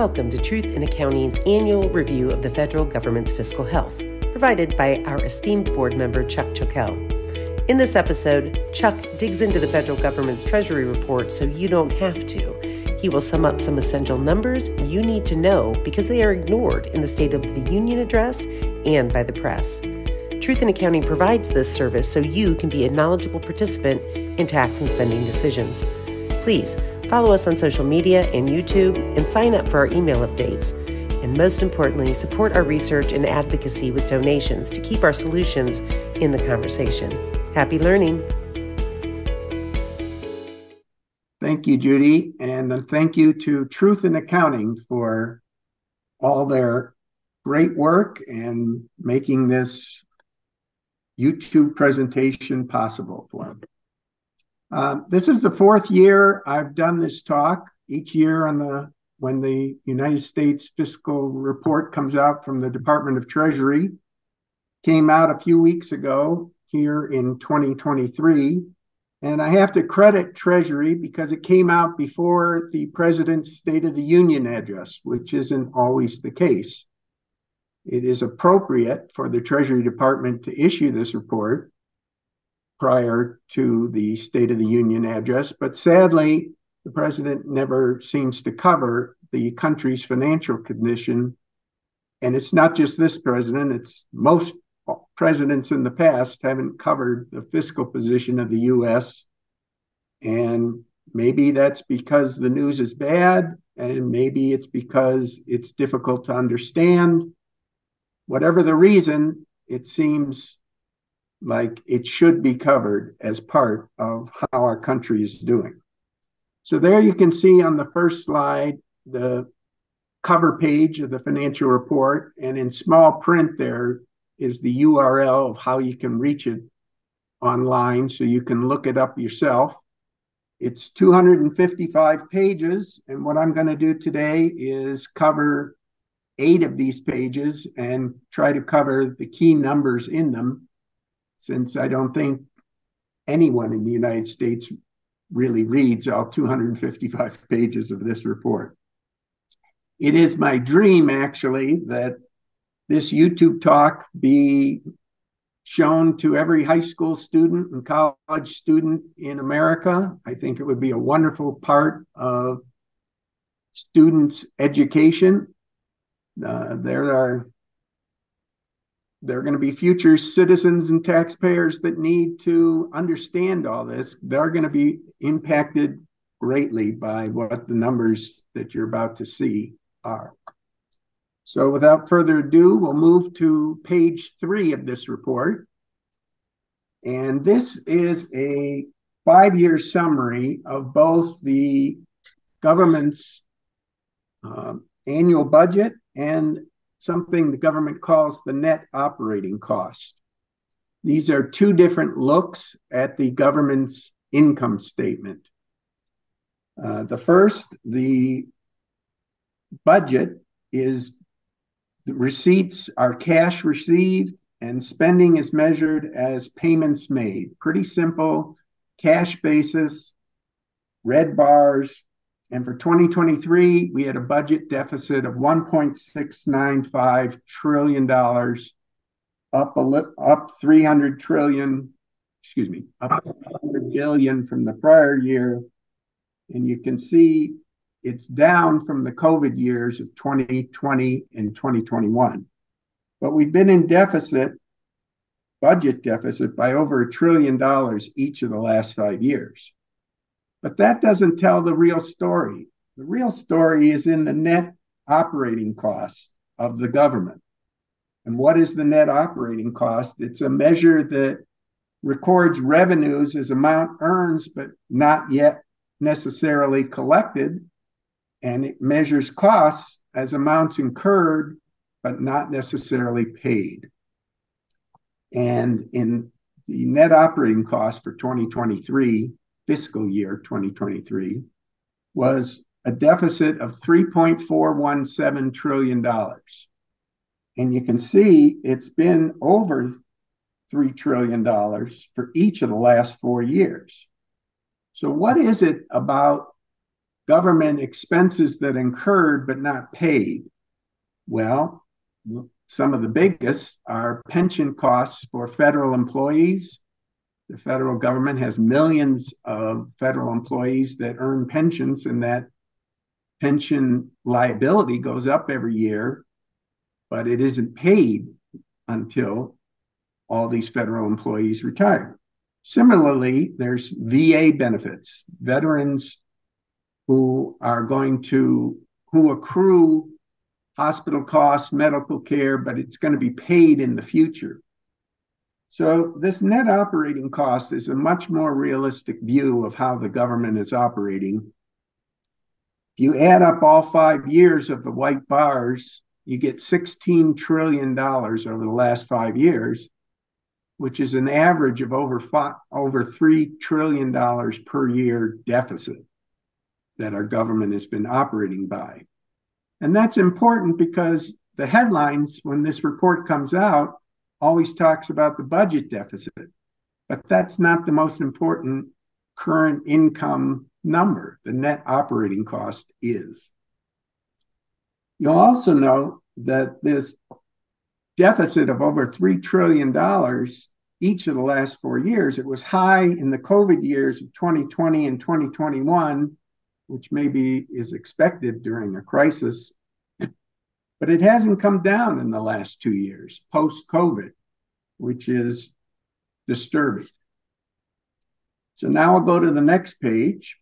Welcome to Truth in Accounting's annual review of the federal government's fiscal health, provided by our esteemed board member, Chuck Chokel. In this episode, Chuck digs into the federal government's Treasury report so you don't have to. He will sum up some essential numbers you need to know because they are ignored in the State of the Union address and by the press. Truth in Accounting provides this service so you can be a knowledgeable participant in tax and spending decisions. Please follow us on social media and YouTube and sign up for our email updates. And most importantly, support our research and advocacy with donations to keep our solutions in the conversation. Happy learning. Thank you, Judy. And thank you to Truth in Accounting for all their great work and making this YouTube presentation possible for them. This is the fourth year I've done this talk. Each year when the United States fiscal report comes out from the Department of Treasury, came out a few weeks ago here in 2023. And I have to credit Treasury because it came out before the President's State of the Union address, which isn't always the case. It is appropriate for the Treasury Department to issue this report prior to the State of the Union address, but sadly, the president never seems to cover the country's financial condition. And it's not just this president, it's most presidents in the past haven't covered the fiscal position of the US. And maybe that's because the news is bad, and maybe it's because it's difficult to understand. Whatever the reason, it seems like it should be covered as part of how our country is doing. So there you can see on the first slide, the cover page of the financial report, and in small print there is the URL of how you can reach it online so you can look it up yourself. It's 255 pages, and what I'm going to do today is cover 8 of these pages and try to cover the key numbers in them, since I don't think anyone in the United States really reads all 255 pages of this report. It is my dream, actually, that this YouTube talk be shown to every high school student and college student in America. I think it would be a wonderful part of students' education. There are going to be future citizens and taxpayers that need to understand all this. They're going to be impacted greatly by what the numbers that you're about to see are. So without further ado, we'll move to page 3 of this report. And this is a 5-year summary of both the government's annual budget and something the government calls the net operating cost. These are 2 different looks at the government's income statement. The first, the budget, is the receipts are cash received and spending is measured as payments made. Pretty simple, cash basis, red bars. And for 2023, we had a budget deficit of $1.695 trillion, up 300 trillion, up 100 billion from the prior year. And you can see it's down from the COVID years of 2020 and 2021. But we've been in budget deficit by over $1 trillion each of the last 5 years. But that doesn't tell the real story. The real story is in the net operating cost of the government. And what is the net operating cost? It's a measure that records revenues as amount earned, but not yet necessarily collected. And it measures costs as amounts incurred, but not necessarily paid. And in the net operating cost for 2023, fiscal year 2023, was a deficit of $3.417 trillion. And you can see it's been over $3 trillion for each of the last 4 years. So what is it about government expenses that incurred but not paid. Well, some of the biggest are pension costs for federal employees. The federal government has millions of federal employees that earn pensions, and that pension liability goes up every year, but it isn't paid until all these federal employees retire. Similarly, there's VA benefits, veterans who accrue hospital costs, medical care, but it's going to be paid in the future. So this net operating cost is a much more realistic view of how the government is operating. If you add up all 5 years of the white bars, you get $16 trillion over the last 5 years, which is an average of over $3 trillion per year deficit that our government has been operating by. And that's important because the headlines, when this report comes out, always talks about the budget deficit, but that's not the most important current income number. The net operating cost is. You'll also know that this deficit of over $3 trillion each of the last 4 years, it was high in the COVID years of 2020 and 2021, which maybe is expected during a crisis, but it hasn't come down in the last 2 years, post-COVID, which is disturbing. So now I'll go to the next page.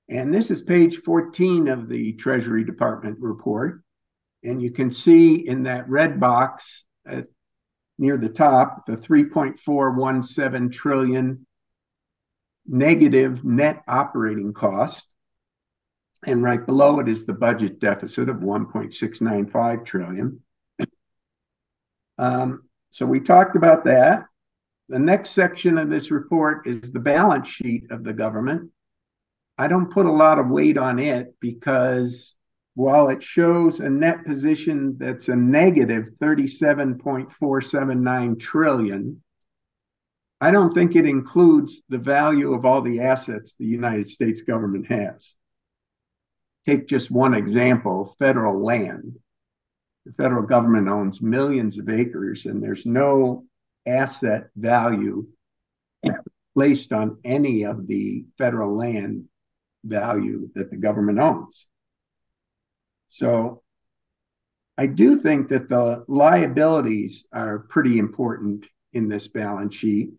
And this is page 14 of the Treasury Department report. And you can see in that red box near the top, the 3.417 trillion negative net operating cost. And right below it is the budget deficit of 1.695 trillion. So we talked about that. The next section of this report is the balance sheet of the government. I don't put a lot of weight on it because while it shows a net position that's a negative 37.479 trillion, I don't think it includes the value of all the assets the United States government has. Take just one example, federal land. The federal government owns millions of acres, and there's no asset value placed on any of the federal land value that the government owns. So I do think that the liabilities are pretty important in this balance sheet.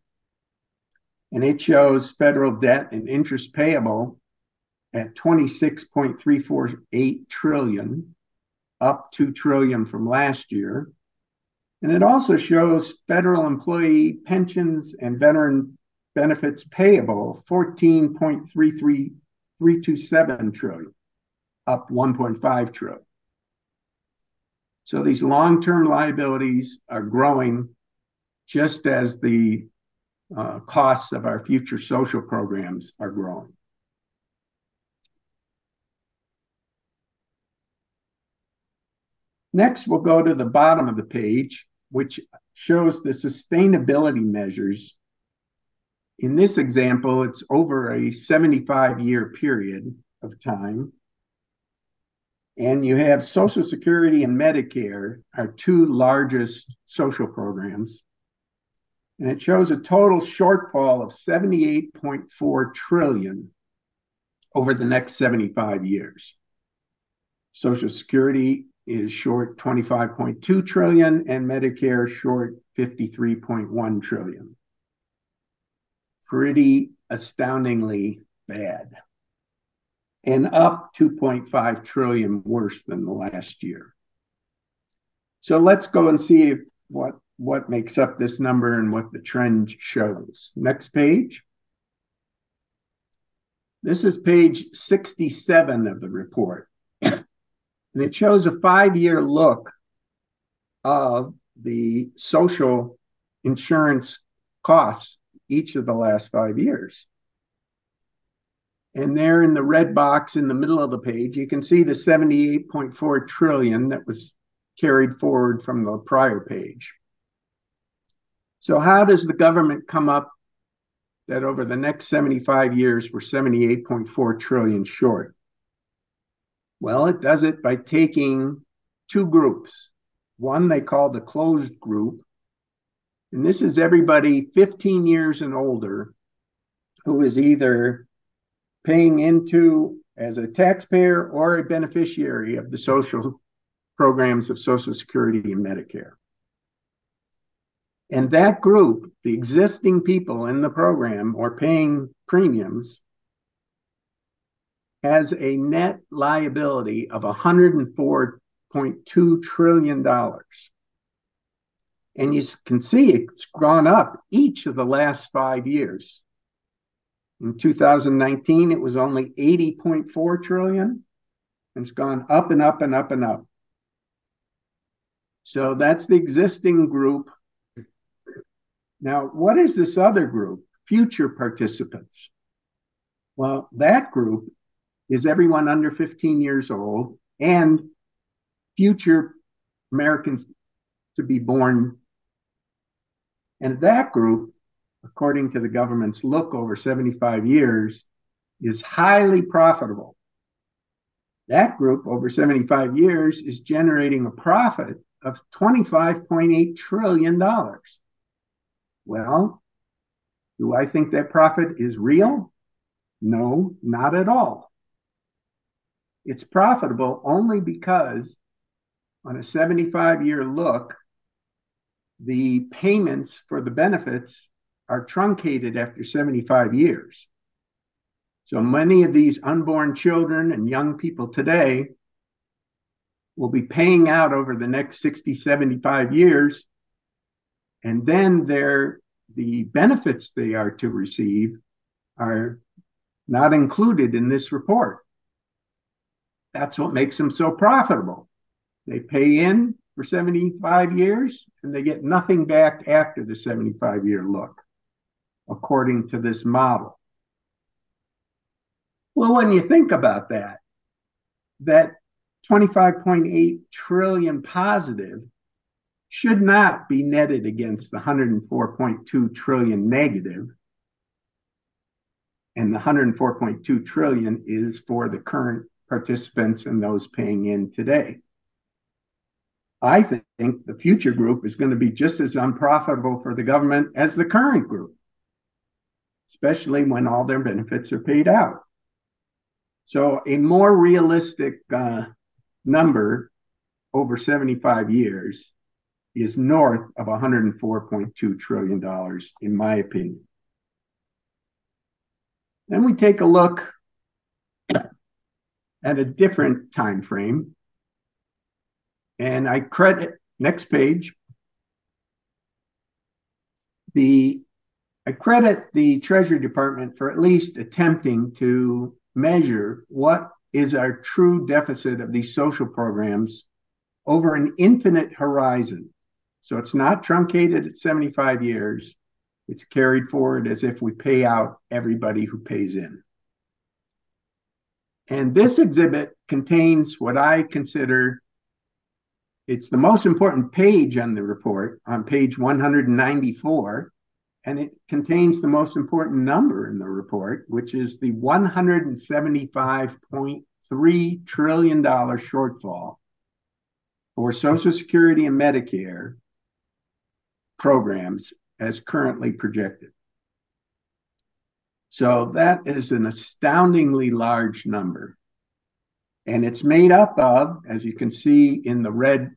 And it shows federal debt and interest payable at 26.348 trillion, up 2 trillion from last year. And it also shows federal employee pensions and veteran benefits payable, 14.327 trillion, up 1.5 trillion. So these long-term liabilities are growing just as the costs of our future social programs are growing. Next, we'll go to the bottom of the page, which shows the sustainability measures. In this example, it's over a 75-year period of time. And you have Social Security and Medicare, our two largest social programs. And it shows a total shortfall of 78.4 trillion over the next 75 years. Social Security is short 25.2 trillion and Medicare short 53.1 trillion. Pretty astoundingly bad. And up 2.5 trillion worse than the last year. So let's go and see what makes up this number and what the trend shows. Next page. This is page 67 of the report. And it shows a 5-year look of the social insurance costs each of the last 5 years. And there in the red box in the middle of the page, you can see the 78.4 trillion that was carried forward from the prior page. So how does the government come up that over the next 75 years, we're 78.4 trillion short. Well, it does it by taking two groups. One they call the closed group, and this is everybody 15 years and older who is either paying into as a taxpayer or a beneficiary of the social programs of Social Security and Medicare. And that group, the existing people in the program or paying premiums, has a net liability of $104.2 trillion. And you can see it's gone up each of the last 5 years. In 2019, it was only 80.4 trillion, and it's gone up and up and up and up. So that's the existing group. Now, what is this other group? Future participants. Well, that group is everyone under 15 years old and future Americans to be born. And that group, according to the government's look over 75 years, is highly profitable. That group over 75 years is generating a profit of $25.8 trillion. Well, do I think that profit is real? No, not at all. It's profitable only because on a 75-year look, the payments for the benefits are truncated after 75 years. So many of these unborn children and young people today will be paying out over the next 60, 75 years, and then the benefits they are to receive are not included in this report. That's what makes them so profitable. They pay in for 75 years and they get nothing back after the 75-year look, according to this model. Well, when you think about that 25.8 trillion positive should not be netted against the 104.2 trillion negative. And the 104.2 trillion is for the current participants and those paying in today. I think the future group is going to be just as unprofitable for the government as the current group, especially when all their benefits are paid out. So a more realistic number over 75 years is north of $104.2 trillion, in my opinion. Then we take a look at a different time frame. And I credit, next page, I credit the Treasury Department for at least attempting to measure what is our true deficit of these social programs over an infinite horizon. So it's not truncated at 75 years. It's carried forward as if we pay out everybody who pays in. And this exhibit contains what I consider, it's the most important page on the report, on page 194, and it contains the most important number in the report, which is the $175.3 trillion shortfall for Social Security and Medicare programs as currently projected. So that is an astoundingly large number. And it's made up of, as you can see in the red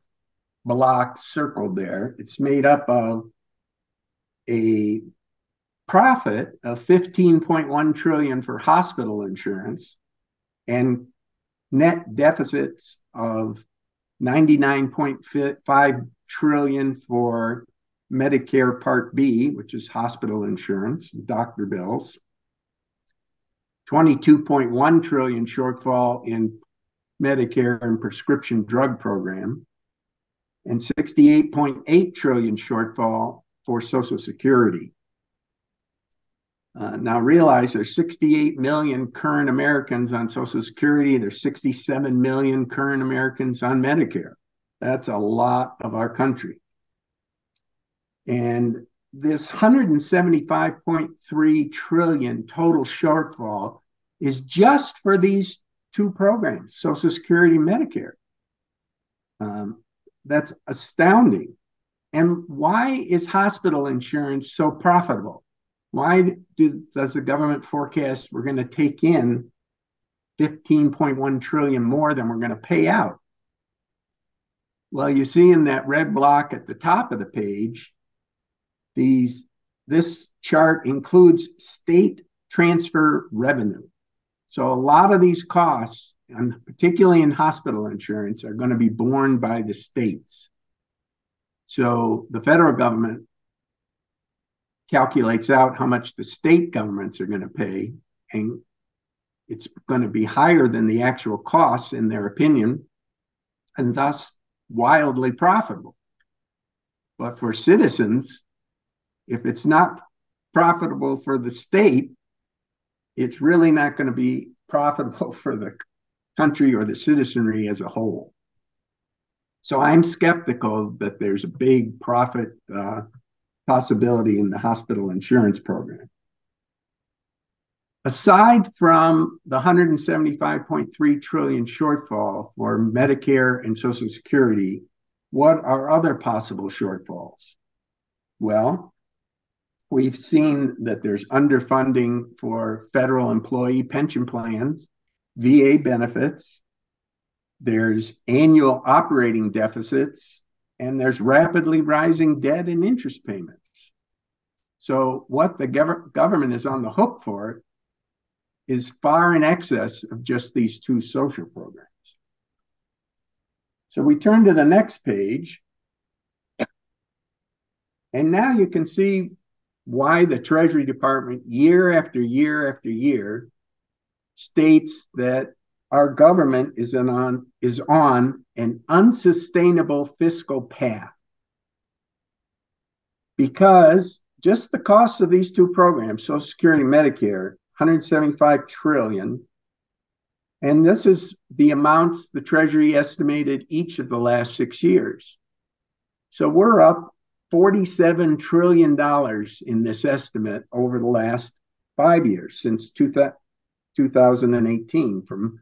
block circled there, it's made up of a profit of 15.1 trillion for hospital insurance and net deficits of 99.5 trillion for Medicare Part B, which is hospital insurance, doctor bills, 22.1 trillion shortfall in Medicare and prescription drug program, and 68.8 trillion shortfall for Social Security. Now realize there's 68 million current Americans on Social Security. There's 67 million current Americans on Medicare. That's a lot of our country. And this 175.3 trillion total shortfall is just for these two programs, Social Security and Medicare. That's astounding. And why is hospital insurance so profitable? Why does the government forecast we're going to take in 15.1 trillion more than we're going to pay out? Well, you see in that red block at the top of the page, this chart includes state transfer revenue. So a lot of these costs, and particularly in hospital insurance, are going to be borne by the states. So the federal government calculates out how much the state governments are going to pay, and it's going to be higher than the actual costs, in their opinion, and thus wildly profitable. But for citizens, if it's not profitable for the state, it's really not going to be profitable for the country or the citizenry as a whole. So I'm skeptical that there's a big profit possibility in the hospital insurance program. Aside from the 175.3 trillion shortfall for Medicare and Social Security, what are other possible shortfalls? Well, we've seen that there's underfunding for federal employee pension plans, VA benefits, there's annual operating deficits, and there's rapidly rising debt and interest payments. So what the government is on the hook for is far in excess of just these two social programs. So we turn to the next page, and now you can see why the Treasury Department year after year after year states that our government is on an unsustainable fiscal path. Because just the cost of these two programs, Social Security and Medicare, 175 trillion, and this is the amounts the Treasury estimated each of the last 6 years. So we're up $47 trillion in this estimate over the last 5 years, since 2018, from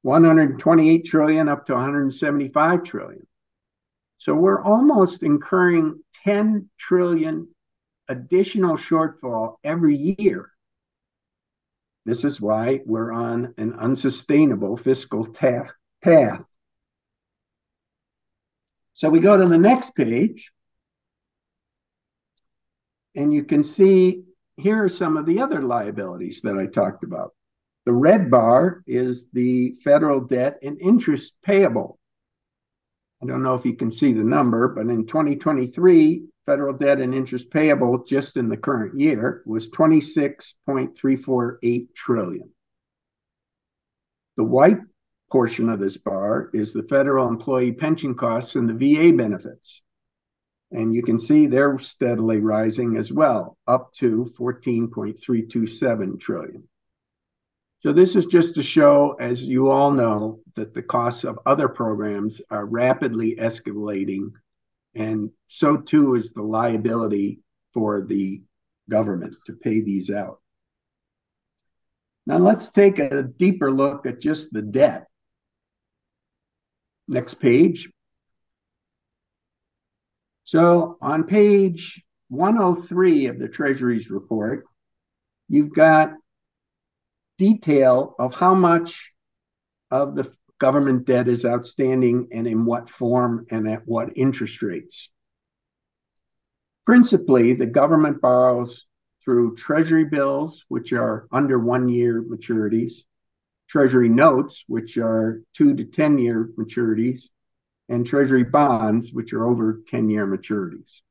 128 trillion up to 175 trillion. So we're almost incurring 10 trillion additional shortfall every year. This is why we're on an unsustainable fiscal path. So we go to the next page, and you can see here are some of the other liabilities that I talked about. The red bar is the federal debt and interest payable. I don't know if you can see the number, but in 2023, federal debt and interest payable just in the current year was 26.348 trillion. The white portion of this bar is the federal employee pension costs and the VA benefits. And you can see they're steadily rising as well, up to 14.327 trillion. So this is just to show, as you all know, that the costs of other programs are rapidly escalating, and so too is the liability for the government to pay these out. Now let's take a deeper look at just the debt. Next page. So on page 103 of the Treasury's report, you've got detail of how much of the government debt is outstanding and in what form and at what interest rates. Principally, the government borrows through Treasury bills, which are under 1-year maturities, Treasury notes, which are 2 to 10-year maturities, and Treasury bonds, which are over 10-year maturities.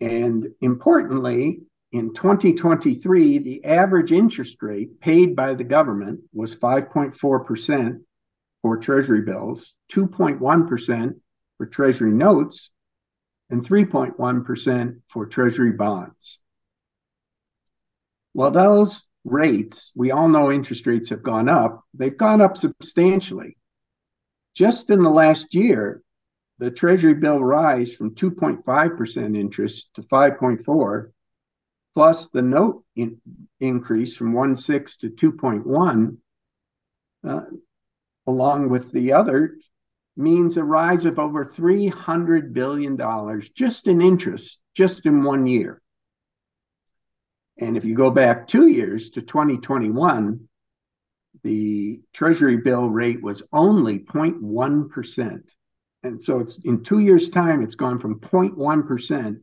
And importantly, in 2023, the average interest rate paid by the government was 5.4% for Treasury bills, 2.1% for Treasury notes, and 3.1% for Treasury bonds. Well, those rates, we all know interest rates have gone up. They've gone up substantially. Just in the last year, the Treasury bill rise from 2.5% interest to 5.4, plus the note increase from 1.6 to 2.1, along with the other, means a rise of over $300 billion just in interest, just in 1 year. And if you go back 2 years to 2021, the Treasury bill rate was only 0.1%. And so it's in 2 years' time, it's gone from 0.1%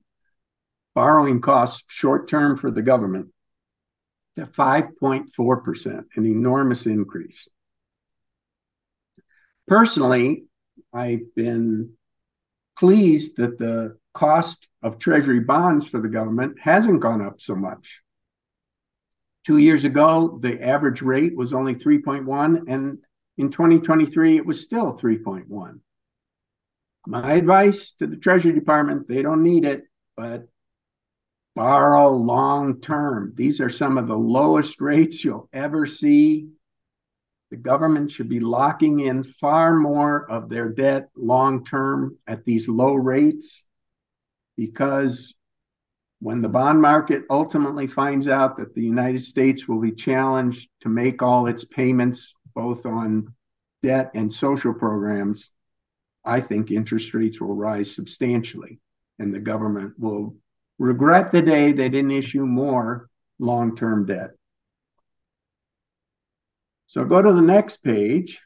borrowing costs short term for the government to 5.4%, an enormous increase. Personally, I've been pleased that the cost of Treasury bonds for the government hasn't gone up so much. 2 years ago, the average rate was only 3.1, and in 2023, it was still 3.1. My advice to the Treasury Department, they don't need it, but borrow long term. These are some of the lowest rates you'll ever see. The government should be locking in far more of their debt long term at these low rates, because when the bond market ultimately finds out that the United States will be challenged to make all its payments, both on debt and social programs, I think interest rates will rise substantially, and the government will regret the day they didn't issue more long-term debt. So go to the next page.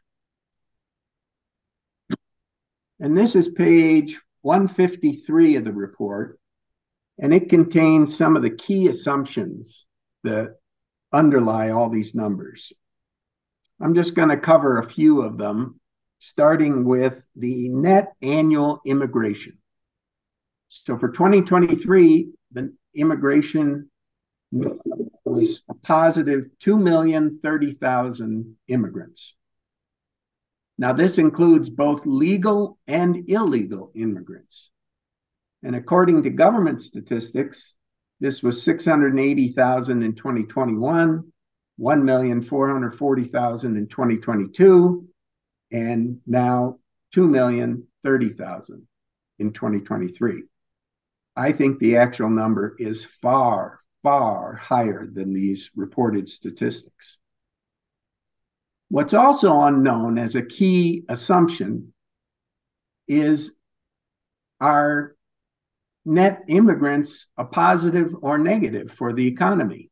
And this is page 153 of the report, and it contains some of the key assumptions that underlie all these numbers. I'm just going to cover a few of them, starting with the net annual immigration. So for 2023, the immigration was a positive 2,030,000 immigrants. Now, this includes both legal and illegal immigrants. And according to government statistics, this was 680,000 in 2021, 1,440,000 in 2022, and now 2,030,000 in 2023. I think the actual number is far, far higher than these reported statistics. What's also unknown as a key assumption is, are net immigrants a positive or negative for the economy?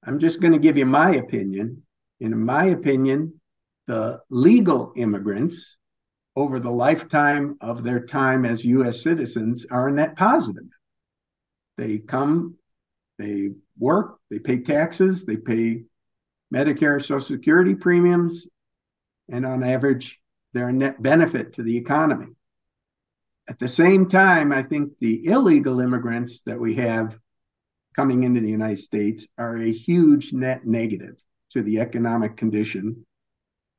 I'm just going to give you my opinion. In my opinion, the legal immigrants over the lifetime of their time as U.S. citizens are a net positive. They come, they work, they pay taxes, they pay Medicare, Social Security premiums, and on average, they're a net benefit to the economy. At the same time, I think the illegal immigrants that we have coming into the United States are a huge net negative to the economic condition,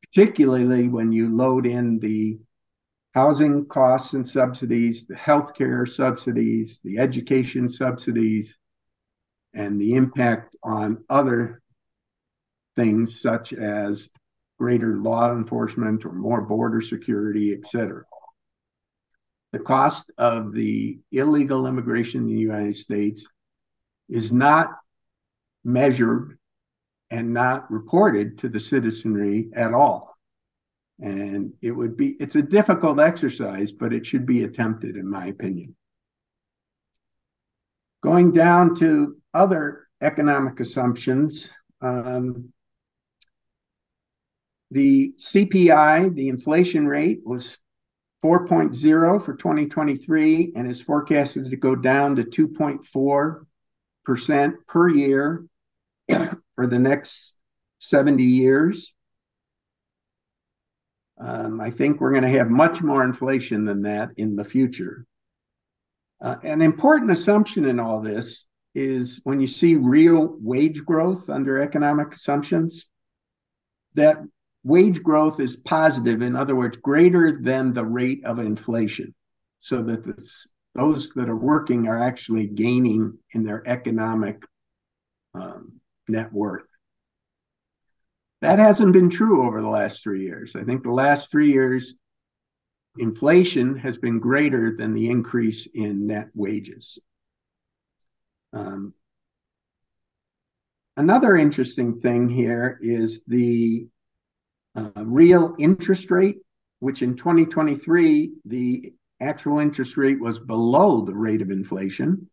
particularly when you load in the housing costs and subsidies, the healthcare subsidies, the education subsidies, and the impact on other things such as greater law enforcement or more border security, et cetera. The cost of the illegal immigration in the United States is not measured and not reported to the citizenry at all. And it's a difficult exercise, but it should be attempted, in my opinion. Going down to other economic assumptions, the CPI, the inflation rate, was 4.0 for 2023 and is forecasted to go down to 2.4% per year for the next 70 years. I think we're going to have much more inflation than that in the future. An important assumption in all this is when you see real wage growth under economic assumptions, that wage growth is positive, in other words, greater than the rate of inflation, so that those that are working are actually gaining in their economic net worth. That hasn't been true over the last 3 years. I think the last 3 years, inflation has been greater than the increase in net wages. Another interesting thing here is the real interest rate, which in 2023, the actual interest rate was below the rate of inflation,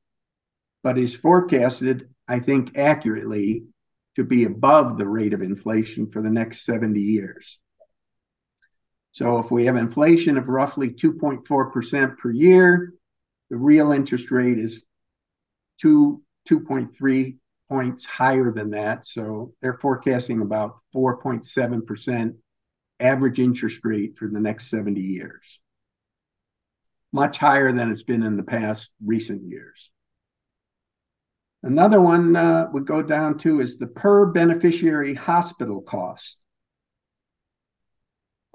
but is forecasted, I think, accurately to be above the rate of inflation for the next 70 years. So if we have inflation of roughly 2.4% per year, the real interest rate is 2.3 points higher than that. So they're forecasting about 4.7% average interest rate for the next 70 years. Much higher than it's been in the past recent years. Another one we go down to is the per beneficiary hospital cost.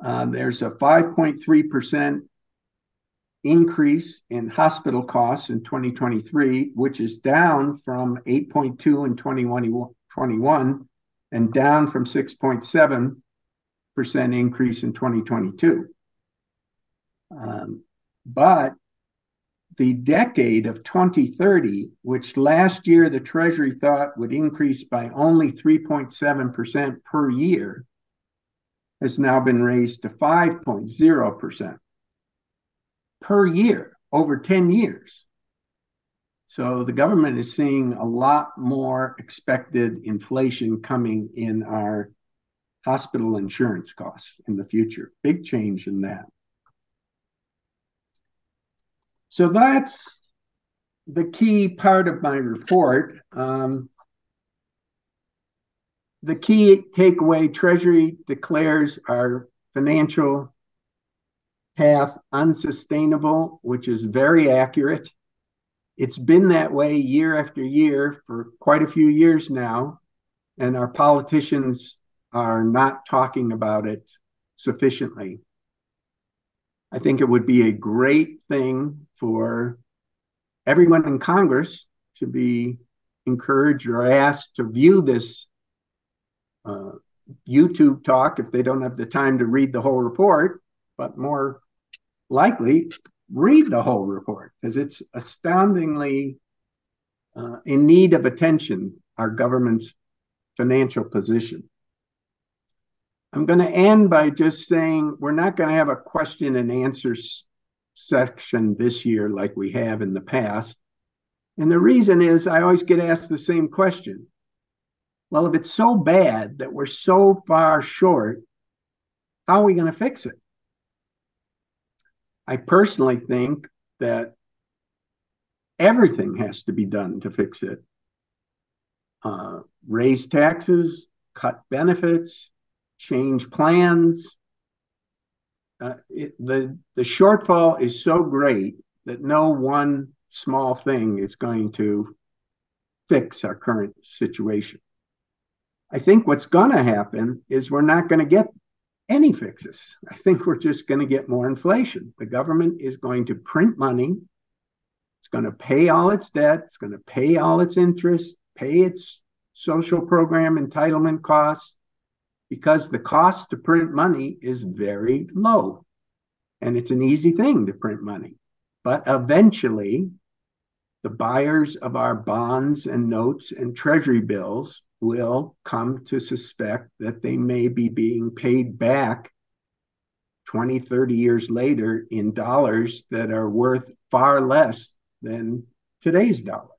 There's a 5.3% increase in hospital costs in 2023, which is down from 8.2 in 2021 and down from 6.7% increase in 2022. But the decade of 2030, which last year the Treasury thought would increase by only 3.7% per year, has now been raised to 5.0% per year over 10 years. So the government is seeing a lot more expected inflation coming in our hospital insurance costs in the future. Big change in that. So that's the key part of my report. The key takeaway: Treasury declares our financial path unsustainable, which is very accurate. It's been that way year after year for quite a few years now, and our politicians are not talking about it sufficiently. I think it would be a great thing for everyone in Congress to be encouraged or asked to view this YouTube talk if they don't have the time to read the whole report, but more likely read the whole report, because it's astoundingly in need of attention, our government's financial position. I'm going to end by just saying we're not going to have a question and answer section this year like we have in the past. And the reason is I always get asked the same question. Well, if it's so bad that we're so far short, how are we going to fix it? I personally think that everything has to be done to fix it. Raise taxes, cut benefits, change plans. The shortfall is so great that no one small thing is going to fix our current situation. I think what's going to happen is we're not going to get any fixes. I think we're just going to get more inflation. The government is going to print money. It's going to pay all its debt. It's going to pay all its interest, pay its social program entitlement costs, because the cost to print money is very low. And it's an easy thing to print money. But eventually, the buyers of our bonds and notes and treasury bills will come to suspect that they may be being paid back 20, 30 years later in dollars that are worth far less than today's dollar.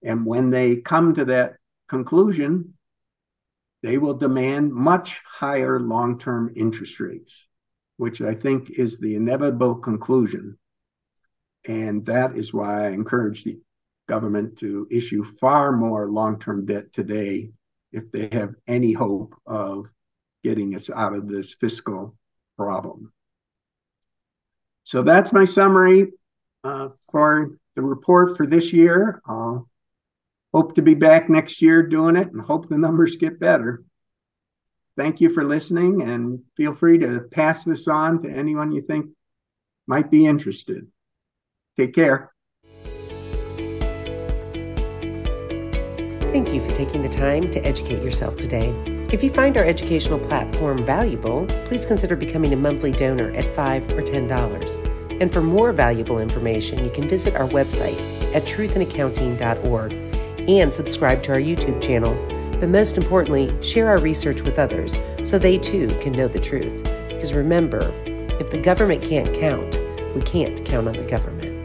And when they come to that conclusion, they will demand much higher long-term interest rates, which I think is the inevitable conclusion. And that is why I encourage the government to issue far more long-term debt today if they have any hope of getting us out of this fiscal problem. So that's my summary for the report for this year. I'll hope to be back next year doing it and hope the numbers get better. Thank you for listening, and feel free to pass this on to anyone you think might be interested. Take care. Thank you for taking the time to educate yourself today. If you find our educational platform valuable, please consider becoming a monthly donor at $5 or $10. And for more valuable information, you can visit our website at truthandaccounting.org and subscribe to our YouTube channel. But most importantly, share our research with others so they too can know the truth. Because remember, if the government can't count, we can't count on the government.